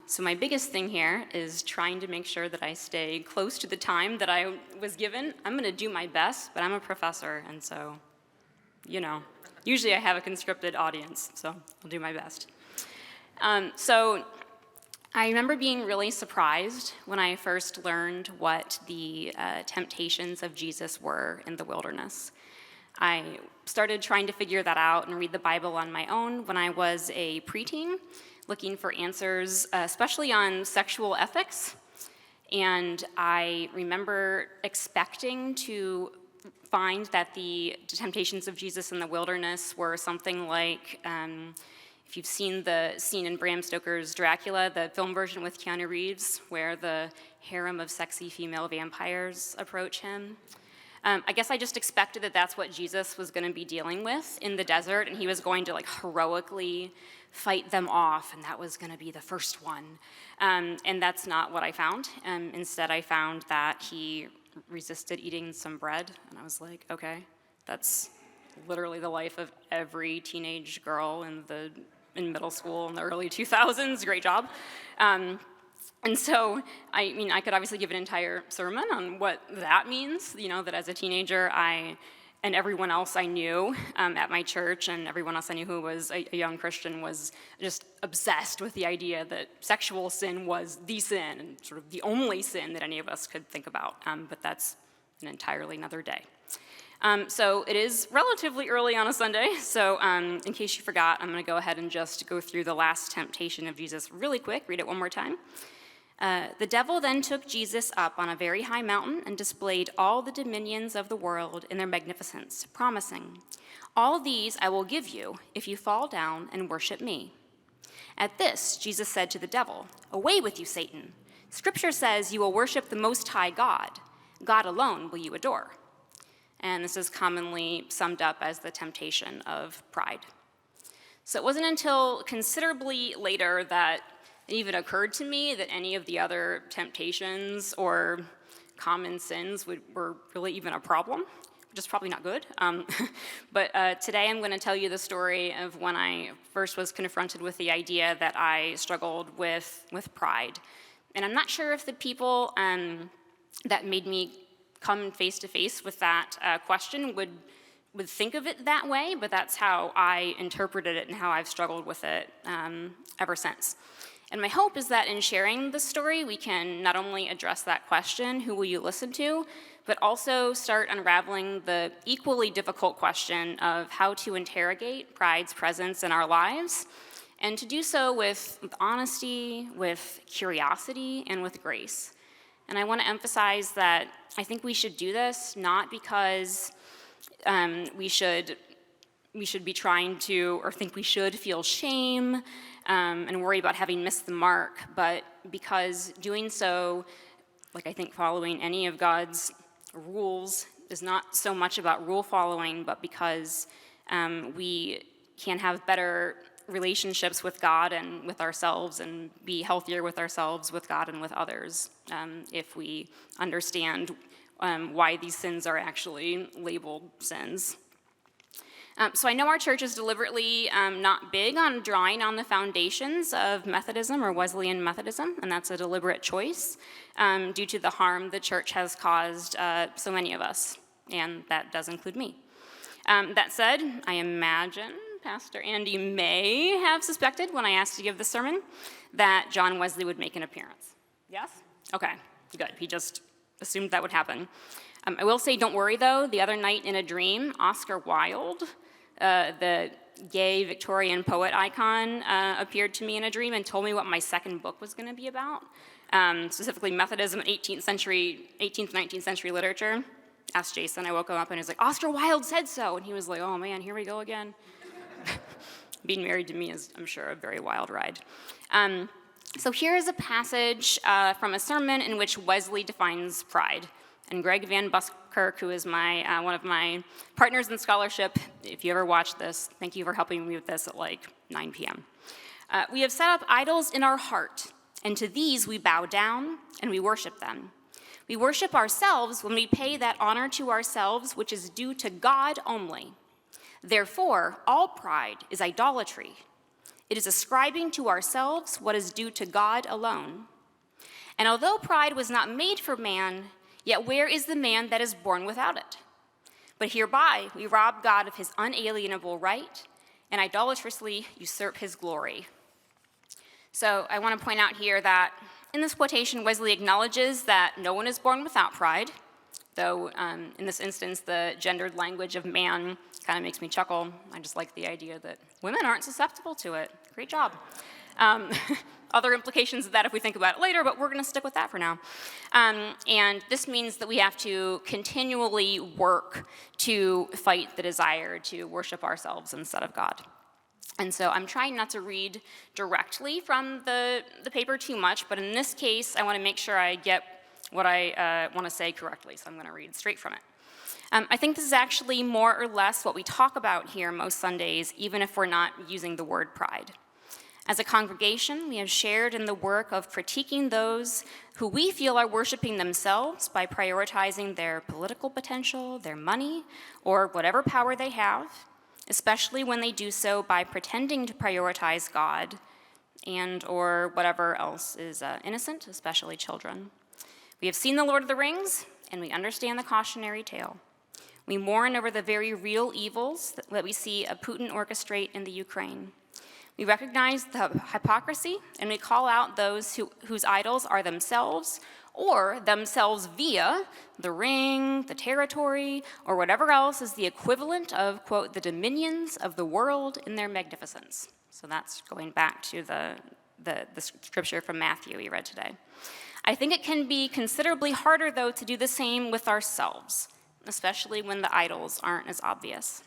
So my biggest thing here is trying to make sure that I stay close to the time that I was given. I'm going to do my best, but I'm a professor, and so, usually I have a conscripted audience, so I'll do my best. So I remember being really surprised when I first learned what the temptations of Jesus were in the wilderness. I started trying to figure that out and read the Bible on my own when I was a preteen, looking for answers, especially on sexual ethics. And I remember expecting to find that the temptations of Jesus in the wilderness were something like, if you've seen the scene in Bram Stoker's Dracula, the film version with Keanu Reeves, where the harem of sexy female vampires approach him. I guess I just expected that that's what Jesus was going to be dealing with in the desert, and he was going to heroically fight them off, and that was going to be the first one. And that's not what I found. Instead, I found that he resisted eating some bread, and I was like, okay, that's literally the life of every teenage girl in middle school in the early 2000s. Great job. And so, I could obviously give an entire sermon on what that means, that as a teenager, and everyone else I knew at my church and everyone else I knew who was a young Christian was just obsessed with the idea that sexual sin was the sin and sort of the only sin that any of us could think about, but that's an entirely another day. So it is relatively early on a Sunday, so in case you forgot, I'm going to go ahead and just go through the last temptation of Jesus really quick, read it one more time. The devil then took Jesus up on a very high mountain and displayed all the dominions of the world in their magnificence, promising, "All these I will give you if you fall down and worship me." At this, Jesus said to the devil, "Away with you, Satan. Scripture says you will worship the Most High God. God alone will you adore." And this is commonly summed up as the temptation of pride. So it wasn't until considerably later that it even occurred to me that any of the other temptations or common sins were really even a problem, which is probably not good. But today I'm going to tell you the story of when I first was confronted with the idea that I struggled with pride. And I'm not sure if the people that made me come face to face with that question would think of it that way, but that's how I interpreted it and how I've struggled with it ever since. And my hope is that in sharing this story, we can not only address that question, who will you listen to, but also start unraveling the equally difficult question of how to interrogate pride's presence in our lives, and to do so with honesty, with curiosity, and with grace. And I want to emphasize that I think we should do this not because we should be trying to, or think we should feel shame and worry about having missed the mark, but because doing so, like I think following any of God's rules, is not so much about rule following, but because we can have better relationships with God and with ourselves and be healthier with ourselves, with God, and with others if we understand why these sins are actually labeled sins. So I know our church is deliberately not big on drawing on the foundations of Methodism or Wesleyan Methodism, and that's a deliberate choice due to the harm the church has caused so many of us, and that does include me. That said, I imagine Pastor Andy may have suspected when I asked to give the sermon that John Wesley would make an appearance. Yes? Okay, good. He just assumed that would happen. I will say, don't worry though, the other night in a dream, Oscar Wilde, the gay Victorian poet icon, appeared to me in a dream and told me what my second book was going to be about, specifically Methodism and 18th and 19th century literature. Asked Jason, I woke him up and he was like, Oscar Wilde said so. And he was like, oh man, here we go again. Being married to me is, I'm sure, a very wild ride. So here is a passage from a sermon in which Wesley defines pride. And Greg Van Buskirk, who is one of my partners in scholarship, if you ever watch this, thank you for helping me with this at 9 p.m. We have set up idols in our heart, and to these we bow down and we worship them. We worship ourselves when we pay that honor to ourselves which is due to God only. Therefore, all pride is idolatry. It is ascribing to ourselves what is due to God alone. And although pride was not made for man, yet where is the man that is born without it? But hereby we rob God of his unalienable right and idolatrously usurp his glory. So I want to point out here that in this quotation, Wesley acknowledges that no one is born without pride, though in this instance, the gendered language of man kind of makes me chuckle. I just like the idea that women aren't susceptible to it. Great job. Other implications of that if we think about it later, but we're going to stick with that for now. And this means that we have to continually work to fight the desire to worship ourselves instead of God. And so I'm trying not to read directly from the paper too much, but in this case, I want to make sure I get what I want to say correctly, so I'm going to read straight from it. I think this is actually more or less what we talk about here most Sundays, even if we're not using the word pride. As a congregation, we have shared in the work of critiquing those who we feel are worshiping themselves by prioritizing their political potential, their money, or whatever power they have, especially when they do so by pretending to prioritize God and or whatever else is innocent, especially children. We have seen The Lord of the Rings, and we understand the cautionary tale. We mourn over the very real evils that we see Putin orchestrate in the Ukraine. We recognize the hypocrisy, and we call out those whose idols are themselves, or themselves via the ring, the territory, or whatever else is the equivalent of, quote, the dominions of the world in their magnificence. So that's going back to the scripture from Matthew we read today. I think it can be considerably harder, though, to do the same with ourselves, especially when the idols aren't as obvious.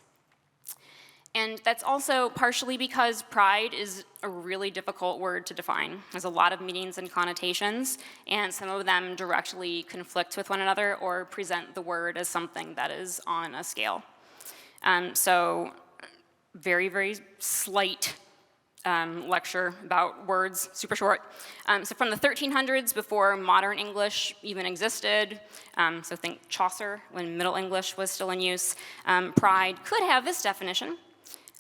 And that's also partially because pride is a really difficult word to define. There's a lot of meanings and connotations, and some of them directly conflict with one another or present the word as something that is on a scale. So very, very slight lecture about words, super short. So from the 1300s, before modern English even existed, so think Chaucer, when Middle English was still in use, pride could have this definition: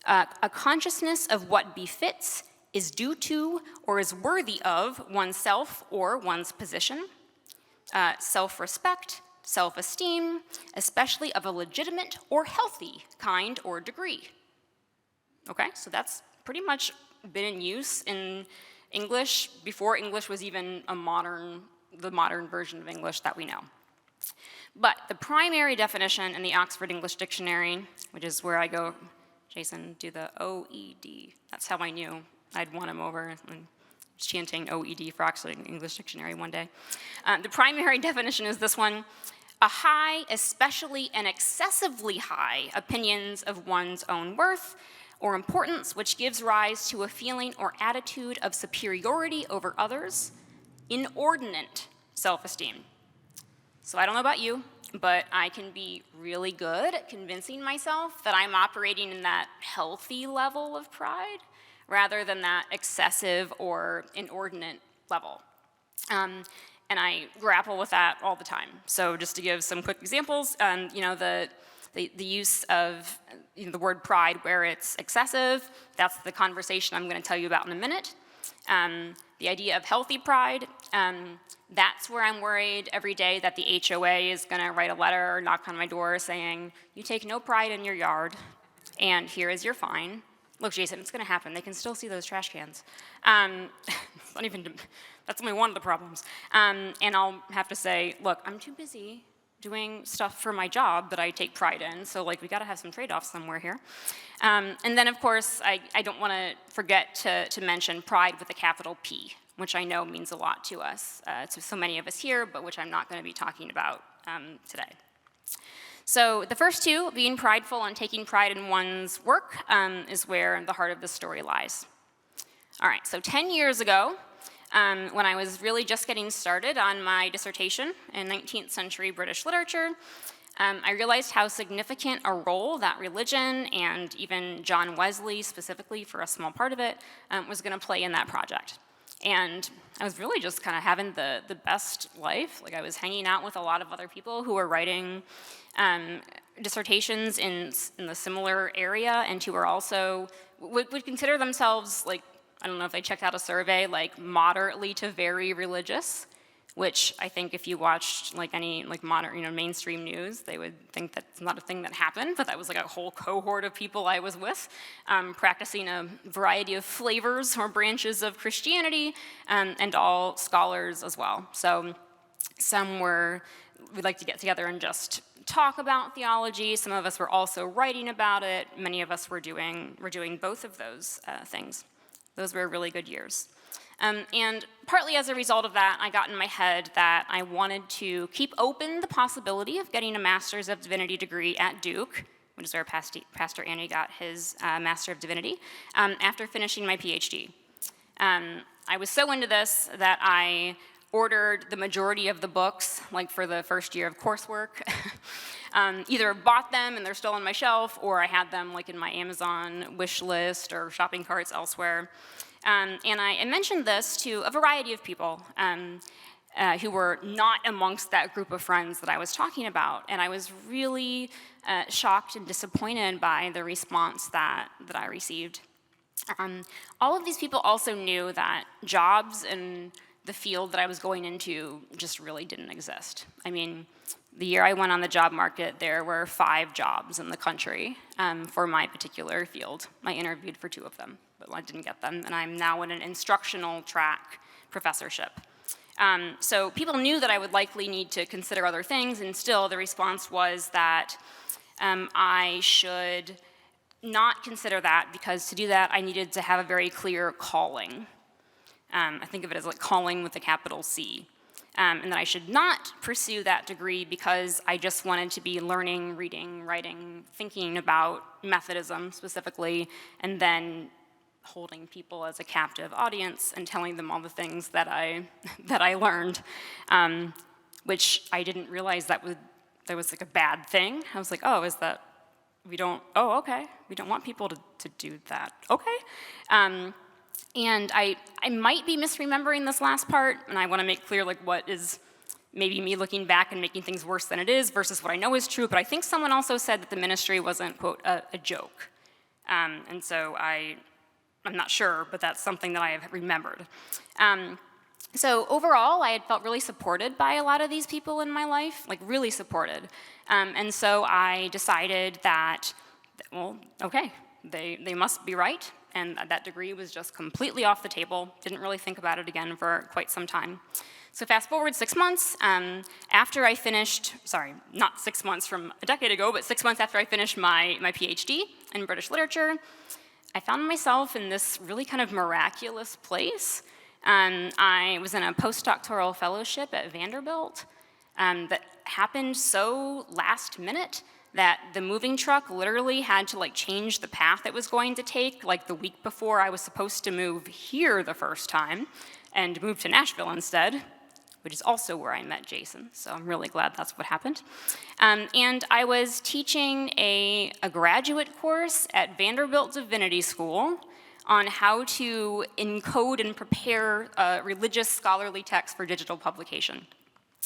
a consciousness of what befits, is due to, or is worthy of oneself or one's position, self-respect, self-esteem, especially of a legitimate or healthy kind or degree. Okay, so that's pretty much been in use in English before English was even the modern version of English that we know. But the primary definition in the Oxford English Dictionary, which is where I go, Jason, do the OED. That's how I knew I'd won him over when chanting OED for Oxford English Dictionary one day. The primary definition is this one: a high, especially an excessively high, opinions of one's own worth or importance, which gives rise to a feeling or attitude of superiority over others, inordinate self-esteem. So I don't know about you, but I can be really good at convincing myself that I'm operating in that healthy level of pride rather than that excessive or inordinate level. And I grapple with that all the time. So just to give some quick examples, the use of the word pride where it's excessive, that's the conversation I'm going to tell you about in a minute. The idea of healthy pride, that's where I'm worried every day that the HOA is going to write a letter or knock on my door saying, you take no pride in your yard, and here is your fine. Look, Jason, it's going to happen. They can still see those trash cans. That's only one of the problems. And I'll have to say, look, I'm too busy doing stuff for my job that I take pride in, so we got to have some trade-offs somewhere here. And then, of course, I don't want to forget to mention pride with a capital P, which I know means a lot to us, to so many of us here, but which I'm not going to be talking about today. So the first two, being prideful and taking pride in one's work, is where the heart of the story lies. All right, so 10 years ago, when I was really just getting started on my dissertation in 19th century British literature, I realized how significant a role that religion and even John Wesley specifically for a small part of it was going to play in that project. And I was really just kind of having the best life. I was hanging out with a lot of other people who were writing dissertations in the similar area and who were also would consider themselves I don't know if they checked out a survey, like moderately to very religious, which I think if you watched like any like modern, mainstream news, they would think that's not a thing that happened, but that was like a whole cohort of people I was with, practicing a variety of flavors or branches of Christianity, and all scholars as well. So some we'd like to get together and just talk about theology. Some of us were also writing about it. Many of us were doing both of those things. Those were really good years. And partly as a result of that, I got in my head that I wanted to keep open the possibility of getting a Master's of Divinity degree at Duke, which is where Pastor Andy got his Master of Divinity, after finishing my PhD. I was so into this that I ordered the majority of the books, like for the first year of coursework. Either bought them and they're still on my shelf, or I had them like in my Amazon wish list or shopping carts elsewhere. And I mentioned this to a variety of people who were not amongst that group of friends that I was talking about. And I was really shocked and disappointed by the response that I received. All of these people also knew that jobs in the field that I was going into just really didn't exist. I mean, the year I went on the job market, there were 5 jobs in the country for my particular field. I interviewed for 2 of them, but I didn't get them, and I'm now in an instructional track professorship. So people knew that I would likely need to consider other things, and still the response was that I should not consider that, because to do that I needed to have a very clear calling. I think of it as like calling with a capital C. And that I should not pursue that degree because I just wanted to be learning, reading, writing, thinking about Methodism specifically, and then holding people as a captive audience and telling them all the things that I learned, which I didn't realize that was like a bad thing. I was like, oh, okay, we don't want people to do that, okay. And I might be misremembering this last part, and I want to make clear like what is maybe me looking back and making things worse than it is versus what I know is true, but I think someone also said that the ministry wasn't, quote, a joke. And so I'm not sure, but that's something that I have remembered. So overall, I had felt really supported by a lot of these people in my life, like really supported. And so I decided that, well, okay, they must be right. And that degree was just completely off the table. Didn't really think about it again for quite some time. So fast forward 6 months, after I finished, sorry, not 6 months from a decade ago, but 6 months after I finished my PhD in British literature, I found myself in this really kind of miraculous place. I was in a postdoctoral fellowship at Vanderbilt that happened so last minute that the moving truck literally had to like change the path it was going to take like the week before I was supposed to move here the first time and move to Nashville instead, which is also where I met Jason, so I'm really glad that's what happened. And I was teaching a graduate course at Vanderbilt Divinity School on how to encode and prepare religious scholarly texts for digital publication.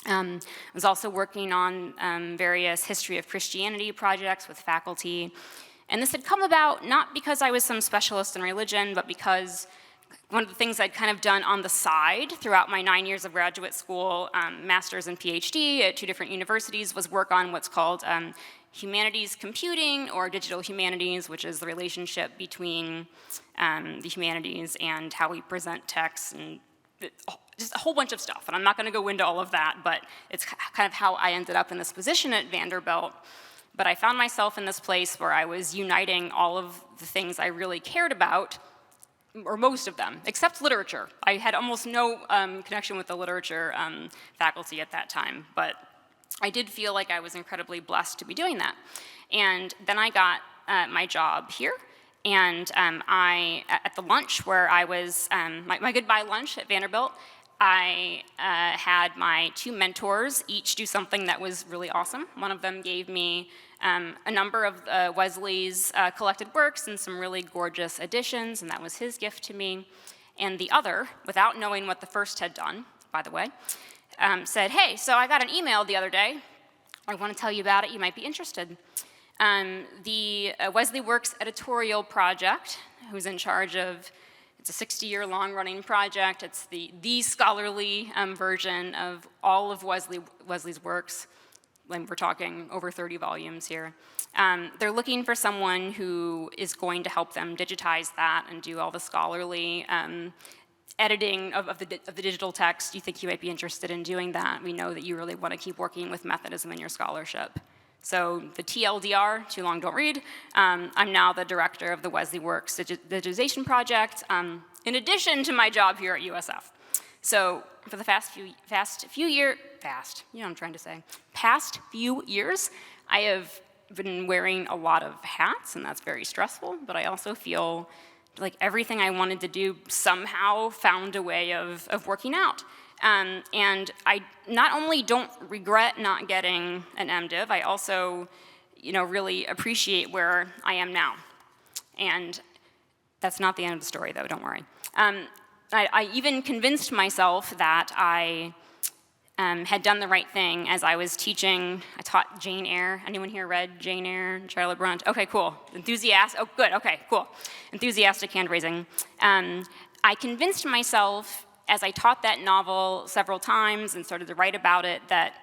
I was also working on various history of Christianity projects with faculty. And this had come about not because I was some specialist in religion, but because one of the things I'd kind of done on the side throughout my 9 years of graduate school, master's and PhD at 2 different universities, was work on what's called humanities computing, or digital humanities, which is the relationship between the humanities and how we present texts and just a whole bunch of stuff, and I'm not going to go into all of that, but it's kind of how I ended up in this position at Vanderbilt. But I found myself in this place where I was uniting all of the things I really cared about, or most of them, except literature. I had almost no connection with the literature faculty at that time, but I did feel like I was incredibly blessed to be doing that. And then I got my job here. And at the lunch where I was, my goodbye lunch at Vanderbilt, I had my 2 mentors each do something that was really awesome. One of them gave me a number of Wesley's collected works and some really gorgeous editions, and that was his gift to me. And the other, without knowing what the first had done, by the way, said, hey, so I got an email the other day. I want to tell you about it. You might be interested. The Wesley Works editorial project, who's in charge of It's a 60-year-long running project. It's the scholarly version of all of Wesley's works. We're talking over 30 volumes here. They're looking for someone who is going to help them digitize that and do all the scholarly editing of the digital text. You think you might be interested in doing that. We know that you really want to keep working with Methodism in your scholarship. So the TLDR, too long don't read, I'm now the director of the Wesley Works digitization project, in addition to my job here at USF. So for the past few years, I have been wearing a lot of hats, and that's very stressful, but I also feel like everything I wanted to do somehow found a way of working out. And I not only don't regret not getting an MDiv, I also, really appreciate where I am now. And that's not the end of the story, though, don't worry. I even convinced myself that I had done the right thing as I was teaching. I taught Jane Eyre. Anyone here read Jane Eyre, Charlotte Bronte? Okay, cool. Enthusiastic, oh, good, okay, cool. Enthusiastic hand raising. I convinced myself as I taught that novel several times and started to write about it that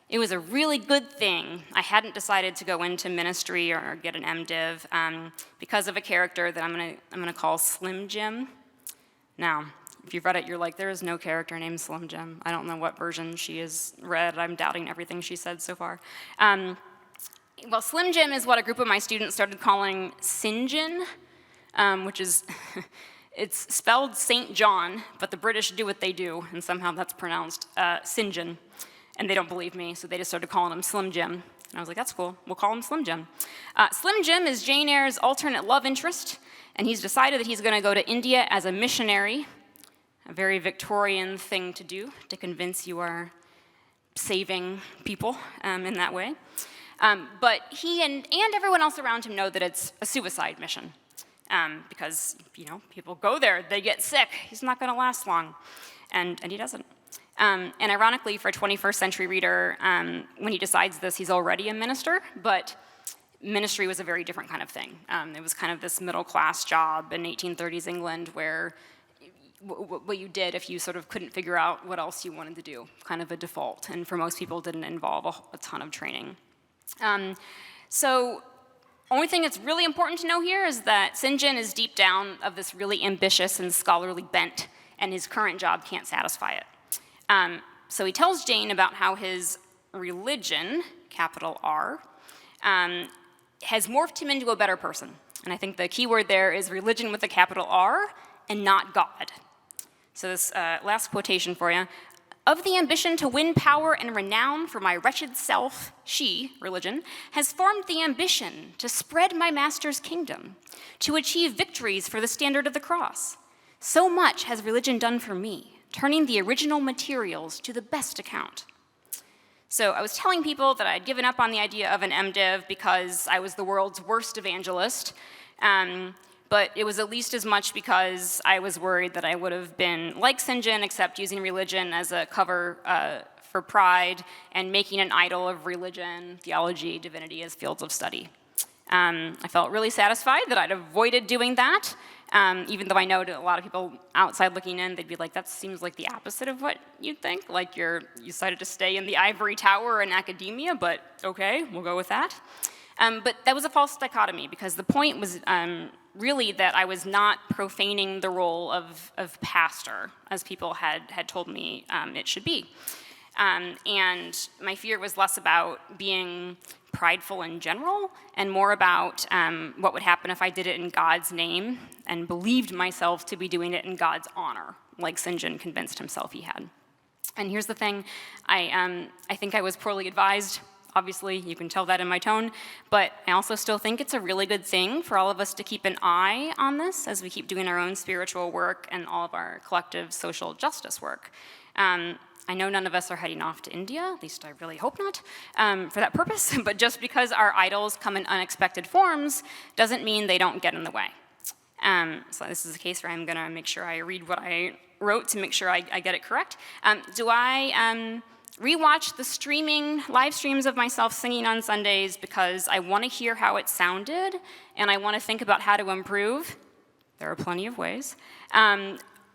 it was a really good thing I hadn't decided to go into ministry or get an MDiv because of a character that I'm gonna call Slim Jim. Now, if you've read it, you're like, there is no character named Slim Jim. I don't know what version she has read. I'm doubting everything she said so far. Well, Slim Jim is what a group of my students started calling Sinjin, which is, it's spelled St. John, but the British do what they do, and somehow that's pronounced Sinjin. And they don't believe me, so they just started calling him Slim Jim. And I was like, that's cool, we'll call him Slim Jim. Slim Jim is Jane Eyre's alternate love interest, and he's decided that he's gonna go to India as a missionary, a very Victorian thing to do, to convince you are saving people in that way. But he and everyone else around him know that it's a suicide mission. Because, people go there, they get sick, he's not gonna last long, and he doesn't. And ironically, for a 21st century reader, when he decides this, he's already a minister, but ministry was a very different kind of thing. It was kind of this middle-class job in 1830s England where what you did if you sort of couldn't figure out what else you wanted to do, kind of a default, and for most people didn't involve a ton of training. So only thing that's really important to know here is that Sinjin is deep down of this really ambitious and scholarly bent, and his current job can't satisfy it. So he tells Jane about how his religion, capital R, has morphed him into a better person. And I think the key word there is religion with a capital R and not God. So this last quotation for you. Of the ambition to win power and renown for my wretched self, she, religion, has formed the ambition to spread my master's kingdom, to achieve victories for the standard of the cross. So much has religion done for me, turning the original materials to the best account. So I was telling people that I'd given up on the idea of an MDiv because I was the world's worst evangelist, but it was at least as much because I was worried that I would have been like Sinjin, except using religion as a cover for pride and making an idol of religion, theology, divinity as fields of study. I felt really satisfied that I'd avoided doing that, even though I know to a lot of people outside looking in, they'd be like, that seems like the opposite of what you'd think. Like you decided to stay in the ivory tower in academia, but okay, we'll go with that. But that was a false dichotomy because the point was really that I was not profaning the role of pastor, as people had told me it should be. And my fear was less about being prideful in general and more about what would happen if I did it in God's name and believed myself to be doing it in God's honor, like Sinjin convinced himself he had. And here's the thing, I think I was poorly advised. Obviously, you can tell that in my tone, but I also still think it's a really good thing for all of us to keep an eye on this as we keep doing our own spiritual work and all of our collective social justice work. I know none of us are heading off to India, at least I really hope not, for that purpose, but just because our idols come in unexpected forms doesn't mean they don't get in the way. So this is a case where I'm gonna make sure I read what I wrote to make sure I get it correct. Do I rewatch the live streams of myself singing on Sundays because I want to hear how it sounded and I want to think about how to improve? There are plenty of ways.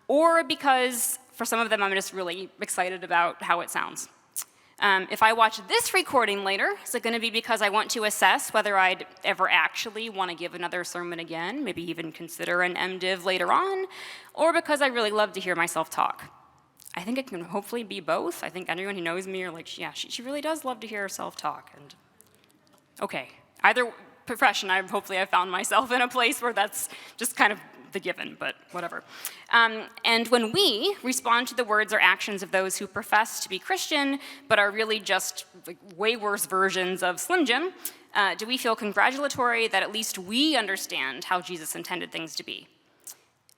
Or because for some of them, I'm just really excited about how it sounds. If I watch this recording later, is it going to be because I want to assess whether I'd ever actually want to give another sermon again, maybe even consider an MDiv later on, or because I really love to hear myself talk? I think it can hopefully be both. I think anyone who knows me are like, yeah, she really does love to hear herself talk. And okay, either profession, hopefully I found myself in a place where that's just kind of the given, but whatever. And when we respond to the words or actions of those who profess to be Christian, but are really just like way worse versions of Slim Jim, do we feel congratulatory that at least we understand how Jesus intended things to be?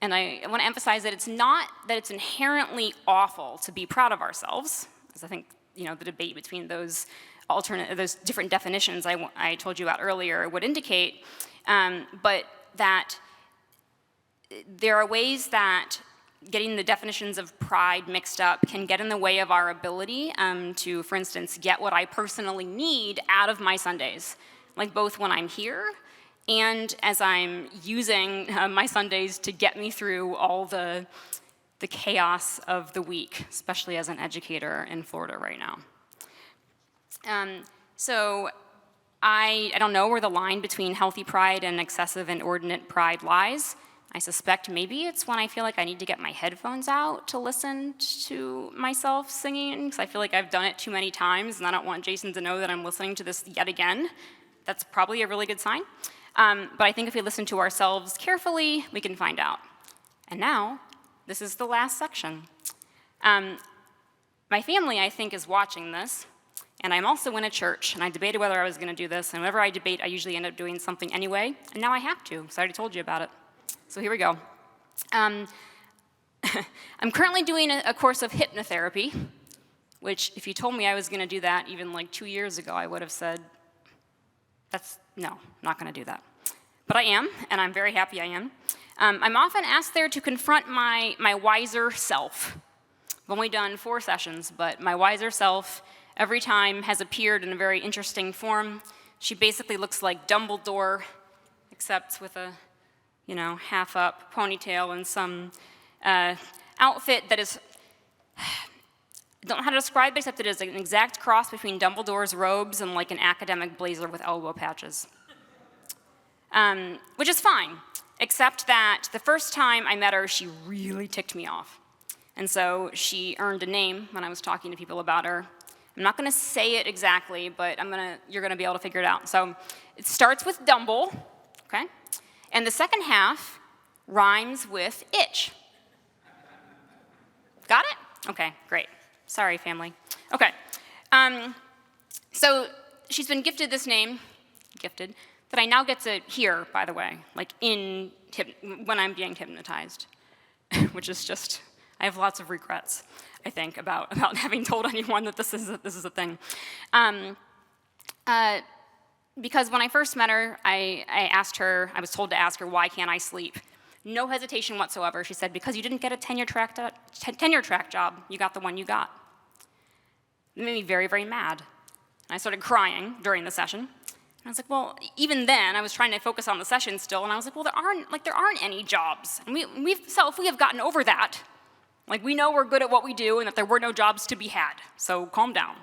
And I want to emphasize that it's not that it's inherently awful to be proud of ourselves, because I think the debate between those different definitions I told you about earlier would indicate, but that there are ways that getting the definitions of pride mixed up can get in the way of our ability to, for instance, get what I personally need out of my Sundays, like both when I'm here and as I'm using my Sundays to get me through all the chaos of the week, especially as an educator in Florida right now. So I don't know where the line between healthy pride and excessive and inordinate pride lies. I suspect maybe it's when I feel like I need to get my headphones out to listen to myself singing, because I feel like I've done it too many times, and I don't want Jason to know that I'm listening to this yet again. That's probably a really good sign. But I think if we listen to ourselves carefully, we can find out. And now, this is the last section. My family, I think, is watching this, and I'm also in a church, and I debated whether I was going to do this, and whenever I debate, I usually end up doing something anyway, and now I have to, so I already told you about it. So here we go. I'm currently doing a course of hypnotherapy, which if you told me I was going to do that even like 2 years ago, I would have said, no, I'm not going to do that. But I am, and I'm very happy I am. I'm often asked there to confront my wiser self. I've only done 4 sessions, but my wiser self every time has appeared in a very interesting form. She basically looks like Dumbledore, except with a half-up ponytail and some outfit that is, I don't know how to describe it, except it is an exact cross between Dumbledore's robes and like an academic blazer with elbow patches. Which is fine, except that the first time I met her, she really ticked me off. And so she earned a name when I was talking to people about her. I'm not going to say it exactly, but you're going to be able to figure it out. So it starts with Dumble, okay? And the second half rhymes with itch. Got it? Okay, great. Sorry, family. Okay. So she's been gifted this name, that I now get to hear, by the way, like when I'm being hypnotized, which is just, I have lots of regrets, I think, about having told anyone that this is a thing. Because when I first met her, I was told to ask her, why can't I sleep? No hesitation whatsoever. She said, because you didn't get a tenure track job, you got the one you got. It made me very, very mad. And I started crying during the session. And I was like, well, even then, I was trying to focus on the session still, and I was like, well, there aren't any jobs. And if we have gotten over that, like we know we're good at what we do and that there were no jobs to be had, so calm down.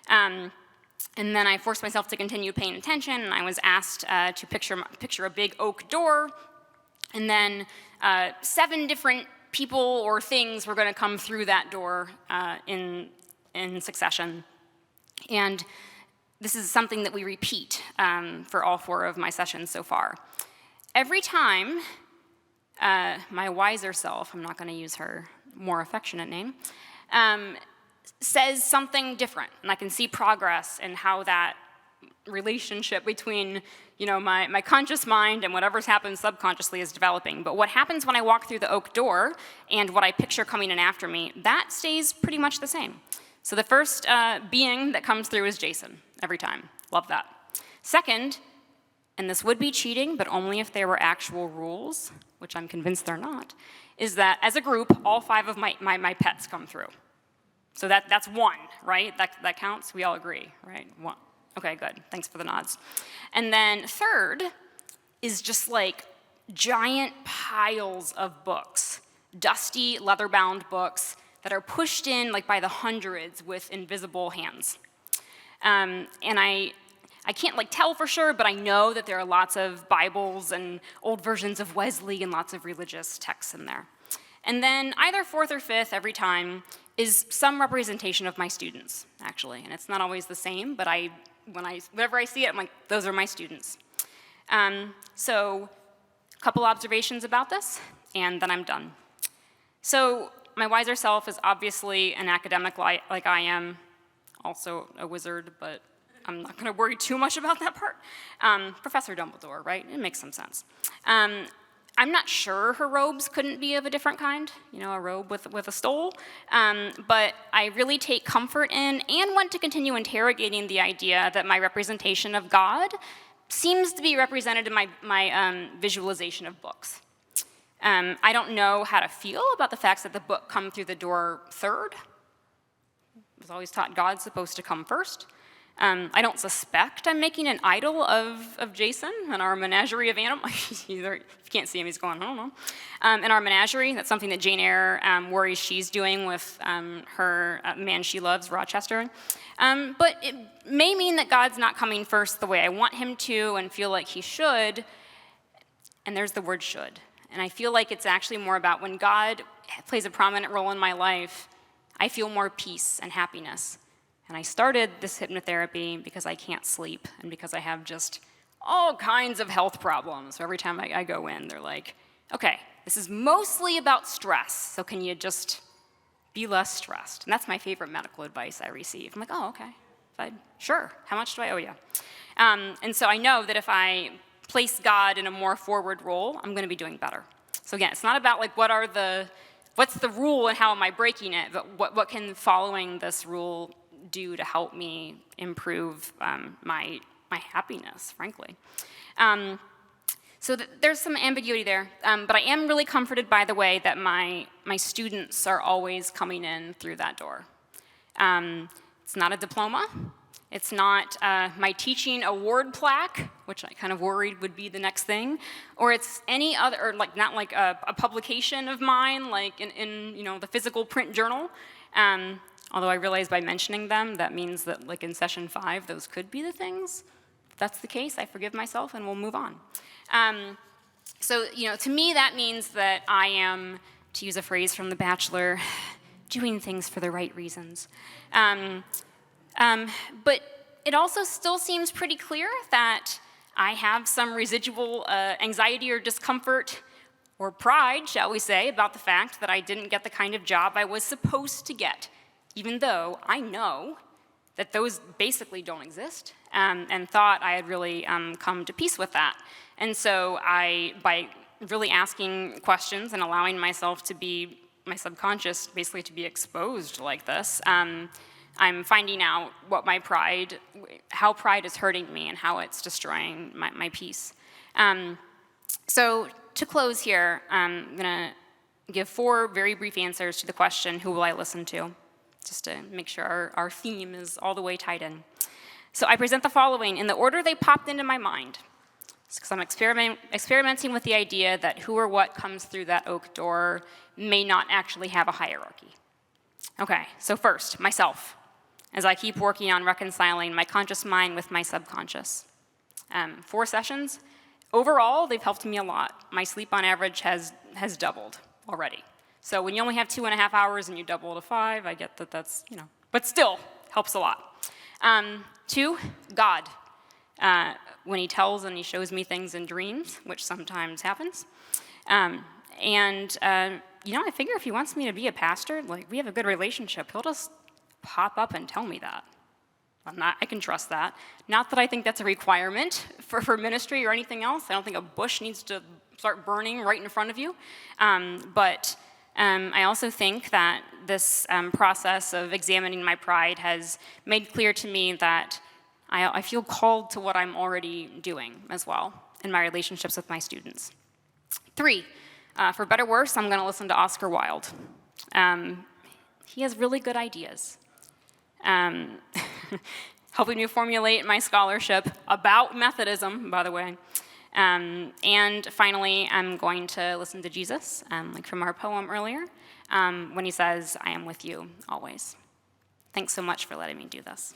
And then I forced myself to continue paying attention, and I was asked to picture a big oak door, and then 7 different people or things were going to come through that door in succession. And this is something that we repeat for all 4 of my sessions so far. Every time my wiser self, I'm not going to use her more affectionate name, says something different, and I can see progress in how that relationship between my conscious mind and whatever's happened subconsciously is developing. But what happens when I walk through the oak door and what I picture coming in after me, that stays pretty much the same. So the first being that comes through is Jason, every time. Love that. Second, and this would be cheating, but only if there were actual rules, which I'm convinced they're not, is that as a group, all 5 of my pets come through. So that's 1, right? That counts? We all agree, right? 1. Okay, good. Thanks for the nods. And then third is just like giant piles of books, dusty, leather-bound books that are pushed in like by the hundreds with invisible hands. And I can't like tell for sure, but I know that there are lots of Bibles and old versions of Wesley and lots of religious texts in there. And then either fourth or fifth every time is some representation of my students, actually. And it's not always the same, but whenever I see it, I'm like, those are my students. So a couple observations about this, and then I'm done. So my wiser self is obviously an academic like I am, also a wizard, but I'm not going to worry too much about that part. Professor Dumbledore, right? It makes some sense. I'm not sure her robes couldn't be of a different kind, a robe with a stole, but I really take comfort in and want to continue interrogating the idea that my representation of God seems to be represented in my visualization of books. I don't know how to feel about the fact that the book come through the door third. I was always taught God's supposed to come first. I don't suspect I'm making an idol of Jason in our menagerie of animals. If you can't see him, he's going, I don't know. In our menagerie, that's something that Jane Eyre worries she's doing with her man she loves, Rochester. But it may mean that God's not coming first the way I want him to and feel like he should. And there's the word should. And I feel like it's actually more about when God plays a prominent role in my life, I feel more peace and happiness. And I started this hypnotherapy because I can't sleep and because I have just all kinds of health problems. So every time I go in, they're like, okay, this is mostly about stress, so can you just be less stressed? And that's my favorite medical advice I receive. I'm like, oh, okay, sure, how much do I owe you? And so I know that if I place God in a more forward role, I'm gonna be doing better. So again, it's not about like what's the rule and how am I breaking it, but what can following this rule do to help me improve my happiness, frankly. So there's some ambiguity there, but I am really comforted by the way that my students are always coming in through that door. It's not a diploma. It's not my teaching award plaque, which I kind of worried would be the next thing, or it's any other, or like not like a publication of mine, like in the physical print journal. Although I realize by mentioning them, that means that like in session 5, those could be the things. If that's the case, I forgive myself and we'll move on. So, to me that means that I am, to use a phrase from The Bachelor, doing things for the right reasons. But it also still seems pretty clear that I have some residual anxiety or discomfort or pride, shall we say, about the fact that I didn't get the kind of job I was supposed to get, even though I know that those basically don't exist, and thought I had really come to peace with that. And so by really asking questions and allowing myself to be, my subconscious basically to be exposed like this, I'm finding out what how pride is hurting me and how it's destroying my peace. So to close here, I'm gonna give 4 very brief answers to the question, who will I listen to? Just to make sure our theme is all the way tied in. So I present the following in the order they popped into my mind, because I'm experimenting with the idea that who or what comes through that oak door may not actually have a hierarchy. Okay, so first, myself, as I keep working on reconciling my conscious mind with my subconscious. 4 sessions. Overall, they've helped me a lot. My sleep on average has doubled already. So when you only have 2.5 hours and you double to 5, I get that that's, but still helps a lot. 2, God. When he tells and he shows me things in dreams, which sometimes happens. I figure if he wants me to be a pastor, like we have a good relationship, he'll just pop up and tell me that. I can trust that. Not that I think that's a requirement for ministry or anything else. I don't think a bush needs to start burning right in front of you. But I also think that this process of examining my pride has made clear to me that I feel called to what I'm already doing as well in my relationships with my students. 3, for better or worse, I'm going to listen to Oscar Wilde. He has really good ideas. Helping me formulate my scholarship about Methodism, by the way. And finally, I'm going to listen to Jesus, like from our poem earlier, when he says, "I am with you always." Thanks so much for letting me do this.